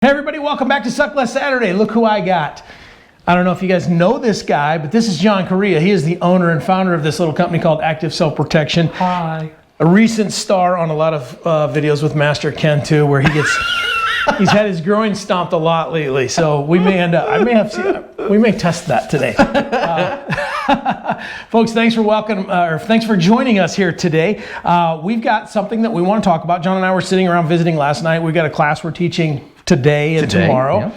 Hey everybody, welcome back to Suck Less Saturday. Look who I got. I don't know if you guys know this guy, but this is John Correia. He is the owner and founder of this little company called Active Self-Protection. Hi. A recent star on a lot of videos with Master Ken too, where he's had his groin stomped a lot lately. So we may we may test that today. Folks, thanks for joining us here today. We've got something that we want to talk about. John and I were sitting around visiting last night. We've got a class we're teaching today and tomorrow. Yeah.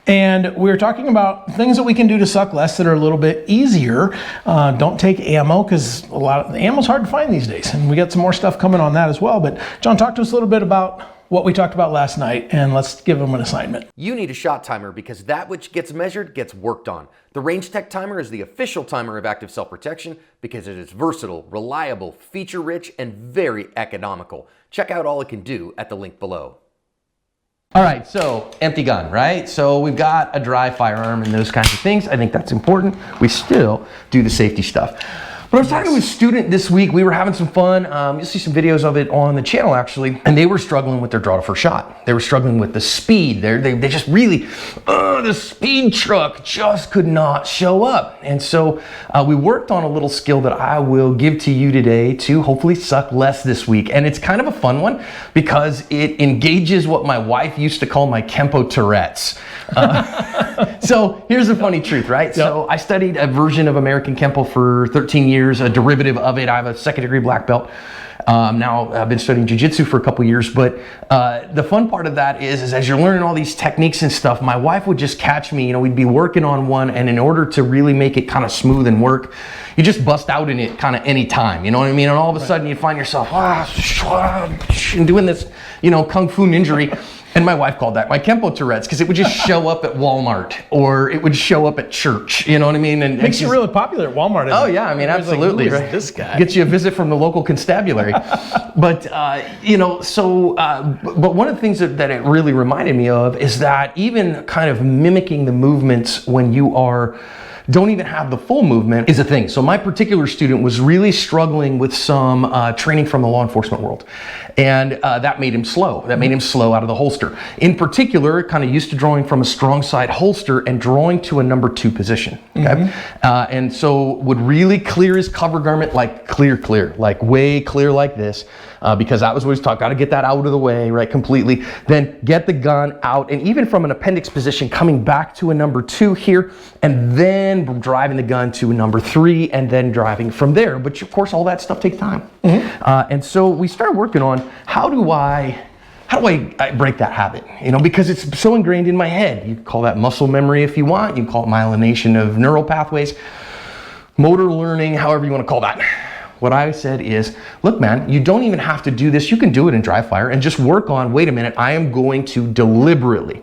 And we were talking about things that we can do to suck less that are a little bit easier. Don't take ammo, because a lot of the ammo's hard to find these days. And we got some more stuff coming on that as well. But John, talk to us a little bit about what we talked about last night, and let's give them an assignment. You need a shot timer because that which gets measured gets worked on. The Range Tech Timer is the official timer of Active Self-Protection because it is versatile, reliable, feature-rich, and very economical. Check out all it can do at the link below. All right, so empty gun, right? So we've got a dry firearm and those kinds of things. I think that's important. We still do the safety stuff. But I was talking to a student this week. We were having some fun. You'll see some videos of it on the channel, actually. And they were struggling with their draw to first shot. They were struggling with the speed. They just really, the speed truck just could not show up. And so we worked on a little skill that I will give to you today to hopefully suck less this week. And it's kind of a fun one because it engages what my wife used to call my Kempo Tourette's. So here's the funny truth, right? Yep. So I studied a version of American Kempo for 13 years, a derivative of it. I have a second-degree black belt. Now I've been studying jiu-jitsu for a couple years, but the fun part of that is as you're learning all these techniques and stuff, my wife would just catch me, we'd be working on one, and in order to really make it kind of smooth and work, you just bust out in it kind of any time, you know what I mean? And all of a sudden you find yourself doing this, kung fu ninja. And my wife called that my Kempo Tourette's because it would just show up at Walmart or it would show up at church. You know what I mean? And makes you really popular at Walmart. Oh yeah, I mean absolutely. Like, who is this guy? Gets you a visit from the local constabulary. But but one of the things that it really reminded me of is that even kind of mimicking the movements when you don't even have the full movement is a thing. So my particular student was really struggling with some training from the law enforcement world. And that made him slow. That made him slow out of the holster. In particular, kind of used to drawing from a strong side holster and drawing to a number 2 position. Okay? Mm-hmm. And so would really clear his cover garment, like clear, like way clear like this. Because that was what he's taught. Got to get that out of the way, right, completely. Then get the gun out, and even from an appendix position, coming back to a number 2 here, and then driving the gun to a number 3, and then driving from there. But of course, all that stuff takes time. Mm-hmm. And so we started working on how do I break that habit? Because it's so ingrained in my head. You call that muscle memory if you want. You call it myelination of neural pathways, motor learning, however you want to call that. What I said is, look, man, you don't even have to do this. You can do it in dry fire and just work on, wait a minute, I am going to deliberately,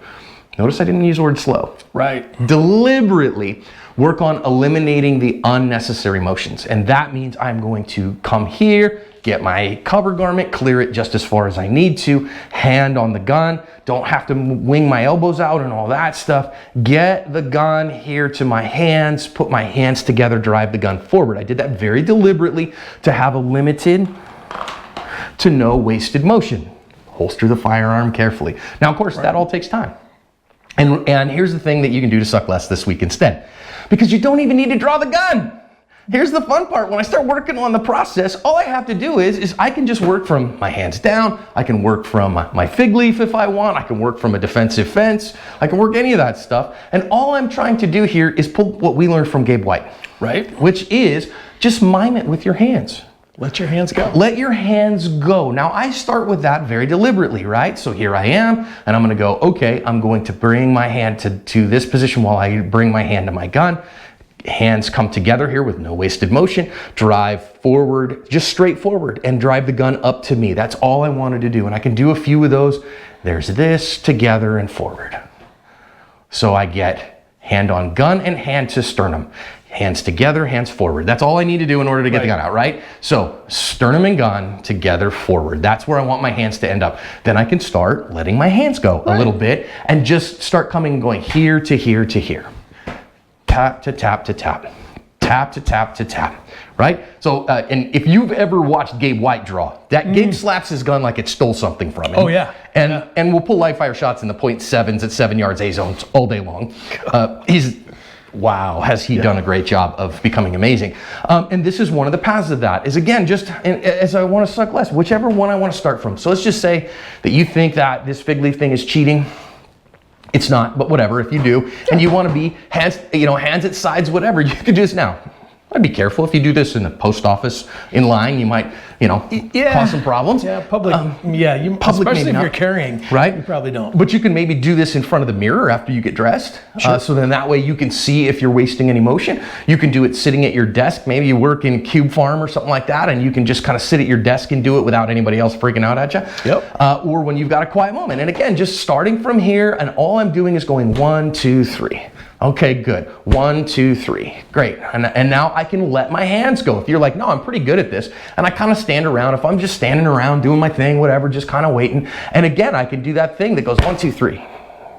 notice I didn't use the word slow. Right. Deliberately work on eliminating the unnecessary motions. And that means I'm going to come here, get my cover garment, clear it just as far as I need to, hand on the gun, don't have to wing my elbows out and all that stuff. Get the gun here to my hands, put my hands together, drive the gun forward. I did that very deliberately to have a limited to no wasted motion. Holster the firearm carefully. Now, of course, that all takes time. And here's the thing that you can do to suck less this week instead, because you don't even need to draw the gun. Here's the fun part. When I start working on the process, all I have to do is I can just work from my hands down. I can work from my fig leaf if I want. I can work from a defensive fence. I can work any of that stuff. And all I'm trying to do here is pull what we learned from Gabe White, right? Which is just mime it with your hands. Let your hands go. Let your hands go. Now I start with that very deliberately, right? So here I am, and I'm gonna go, okay, I'm going to bring my hand to this position while I bring my hand to my gun. Hands come together here with no wasted motion. Drive forward, just straight forward, and drive the gun up to me. That's all I wanted to do, and I can do a few of those. There's this, together, and forward. So I get hand on gun and hand to sternum. Hands together, hands forward. That's all I need to do in order to get the gun out, right? So sternum and gun together forward. That's where I want my hands to end up. Then I can start letting my hands go a little bit and just start coming and going here to here to here. Tap to tap to tap. Tap tap to tap to tap, right? So, and if you've ever watched Gabe White draw, that Gabe slaps his gun like it stole something from him. Oh, yeah. And we'll pull live fire shots in the .7s at 7 yards A zones all day long. Wow, has he done a great job of becoming amazing. And this is one of the paths of that, is again, just as I want to suck less, whichever one I want to start from. So let's just say that you think that this fig leaf thing is cheating. It's not, but whatever, if you do, and you want to be hands at sides, whatever, you can do this now. I'd be careful if you do this in the post office in line. You might, cause some problems. Yeah, public. Public, especially maybe if not. you're carrying. Right? You probably don't. But you can maybe do this in front of the mirror after you get dressed. Sure. So then that way you can see if you're wasting any motion. You can do it sitting at your desk. Maybe you work in Cube Farm or something like that, and you can just kind of sit at your desk and do it without anybody else freaking out at you. Yep. Or when you've got a quiet moment. And again, just starting from here, and all I'm doing is going 1, 2, 3. Okay, good. 1, 2, 3. Great. And now I can let my hands go. If you're like, no, I'm pretty good at this, and I kind of stand around, if I'm just standing around doing my thing, whatever, just kind of waiting. And again, I can do that thing that goes 1, 2, 3.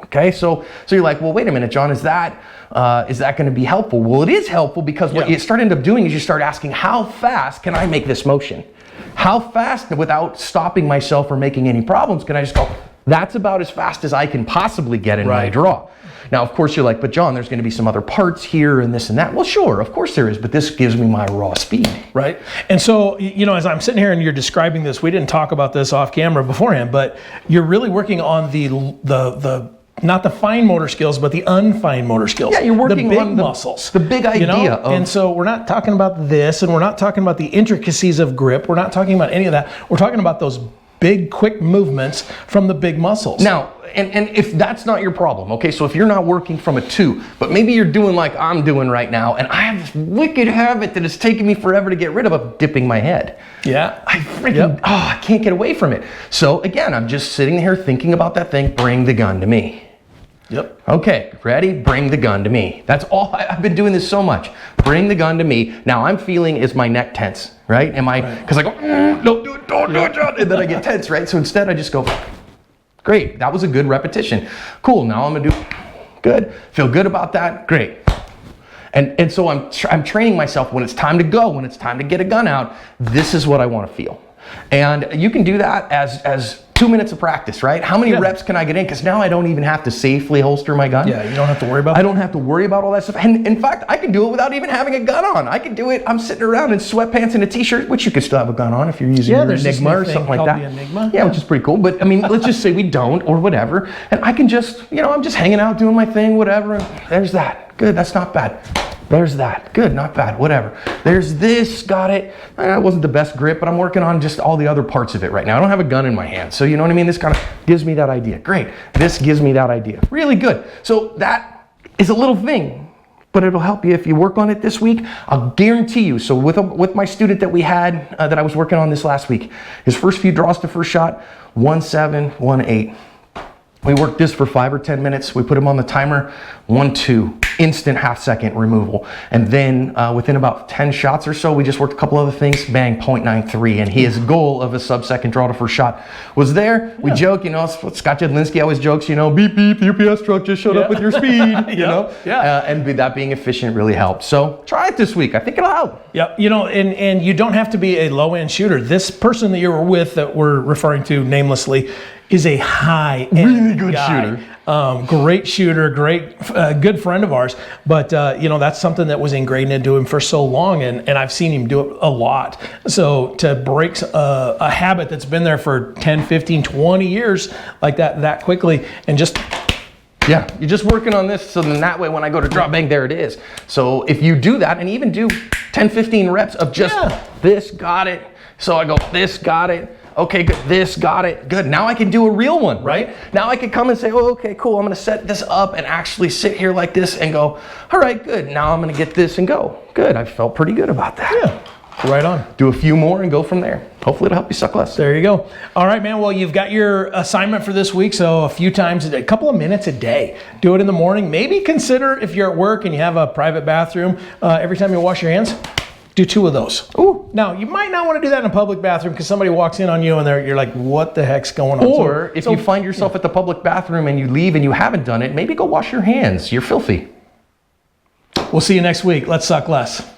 Okay, so you're like, well, wait a minute, John, is that going to be helpful? Well, it is helpful because what you start end up doing is you start asking, how fast can I make this motion? How fast, without stopping myself or making any problems, can I just go, that's about as fast as I can possibly get in my draw. Now, of course, you're like, but John, there's going to be some other parts here and this and that. Well, sure, of course there is, but this gives me my raw speed. Right. And so, as I'm sitting here and you're describing this, we didn't talk about this off camera beforehand, but you're really working on the not the fine motor skills, but the unfine motor skills. Yeah, you're working the big on muscles. The big idea. And so we're not talking about this, and we're not talking about the intricacies of grip. We're not talking about any of that. We're talking about those big, quick movements from the big muscles. Now, and if that's not your problem, okay, so if you're not working from a 2, but maybe you're doing like I'm doing right now, and I have this wicked habit that it's taken me forever to get rid of dipping my head. Yeah. I freaking, I can't get away from it. So again, I'm just sitting here thinking about that thing, bring the gun to me. Yep. Okay, ready? Bring the gun to me. That's all. I've been doing this so much. Bring the gun to me. Now I'm feeling is my neck tense, right? Because I go, don't do it, don't do it, John. And then I get tense, right? So instead I just go, great, that was a good repetition. Cool, now I'm gonna do, good. Feel good about that, great. And so I'm training myself when it's time to go, when it's time to get a gun out, this is what I wanna feel. And you can do that as 2 minutes of practice, right? How many reps can I get in? Because now I don't even have to safely holster my gun. Yeah, you don't have to worry about that. I don't have to worry about all that stuff. And in fact, I can do it without even having a gun on. I can do it, I'm sitting around in sweatpants and a t-shirt, which you could still have a gun on if you're using your Enigma or something like that. The Enigma. Yeah, which is pretty cool. But I mean, let's just say we don't or whatever. And I can just, I'm just hanging out doing my thing, whatever. And there's that. Good, that's not bad. There's that. Good, not bad, whatever. There's this, got it. It wasn't the best grip, but I'm working on just all the other parts of it right now. I don't have a gun in my hand, so you know what I mean? This kind of gives me that idea. Great, this gives me that idea. Really good. So that is a little thing, but it'll help you if you work on it this week. I'll guarantee you. So with my student that we had, that I was working on this last week, his first few draws to first shot, 1-7, 1-8. We worked this for 5 or 10 minutes. We put him on the timer, 1-2, instant half-second removal. And then within about 10 shots or so, we just worked a couple other things, bang, 0.93. And his goal of a sub-second draw to first shot was there. We joke, Scott Jedlinski always jokes, beep, beep, the UPS truck just showed up with your speed, and that being efficient really helped. So try it this week. I think it'll help. Yeah, and you don't have to be a low-end shooter. This person that you were with that we're referring to namelessly is a high-end really good guy. shooter. Great shooter, great, good friend of ours. But, that's something that was ingrained into him for so long, and I've seen him do it a lot. So to break a habit that's been there for 10, 15, 20 years like that quickly, and just... Yeah, you're just working on this, so then that way when I go to drop, bang, there it is. So if you do that, and even do 10, 15 reps of just this, got it. So I go, this, got it. Okay, good, this, got it, good. Now I can do a real one, right? Now I can come and say, oh, okay, cool, I'm gonna set this up and actually sit here like this and go, all right, good, now I'm gonna get this and go. Good, I felt pretty good about that. Yeah, right on. Do a few more and go from there. Hopefully it'll help you suck less. There you go. All right, man, well, you've got your assignment for this week, so a few times a day, a couple of minutes a day. Do it in the morning. Maybe consider if you're at work and you have a private bathroom, every time you wash your hands, do 2 of those. Ooh. Now, you might not want to do that in a public bathroom because somebody walks in on you and you're like, what the heck's going on? Or if you find yourself at the public bathroom and you leave and you haven't done it, maybe go wash your hands. You're filthy. We'll see you next week. Let's suck less.